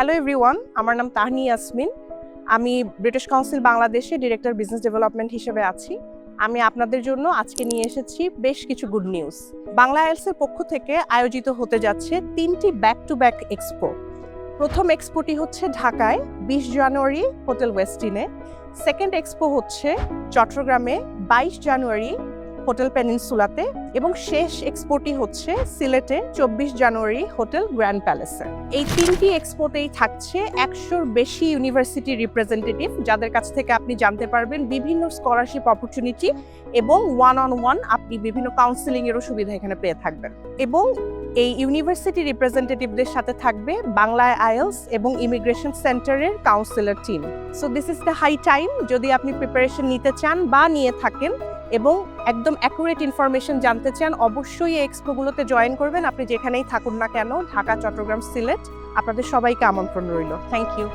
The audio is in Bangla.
হ্যালো এভরিওয়ান, আমার নাম তাহনি ইয়াসমিন। আমি ব্রিটিশ কাউন্সিল বাংলাদেশে ডিরেক্টর বিজনেস ডেভেলপমেন্ট হিসেবে আছি। আমি আপনাদের জন্য আজকে নিয়ে এসেছি বেশ কিছু গুড নিউজ। বাংলা আইএলটিএস এর পক্ষ থেকে আয়োজিত হতে যাচ্ছে 3টি ব্যাক টু ব্যাক এক্সপো। প্রথম এক্সপোটি হচ্ছে ঢাকায় 20 জানুয়ারি হোটেল ওয়েস্টিনে, সেকেন্ড এক্সপো হচ্ছে চট্টগ্রামে 22 জানুয়ারি হোটেল পেনিনসুলাতে এবং শেষ এক্সপোটি হচ্ছে সিলেটে 24 জানুয়ারি হোটেল গ্র্যান্ড প্যালেসে। এই 3টি এক্সপোতেই থাকছে 100-র বেশি ইউনিভার্সিটি রিপ্রেজেন্টেটিভ, যাদের কাছ থেকে আপনি জানতে পারবেন বিভিন্ন স্কলারশিপ অপরচুনিটি এবং ওয়ান আপনি বিভিন্ন কাউন্সিলিং এরও সুবিধা এখানে পেয়ে থাকবেন। এবং এই ইউনিভার্সিটি রিপ্রেজেন্টেটিভদের সাথে থাকবে বাংলায় আইএলটিএস এবং ইমিগ্রেশন সেন্টারের counsellor team. So this is the high time, যদি আপনি প্রিপারেশন নিতে চান বা নিয়ে থাকেন এবং একদম অ্যাকুরেট ইনফরমেশন জানতে চান, অবশ্যই এই এক্সপোগুলোতে জয়েন করবেন। আপনি যেখানেই থাকুন না কেন, ঢাকা, চট্টগ্রাম, সিলেট, আপনাদের সবাইকে আমন্ত্রণ রইল। Thank you.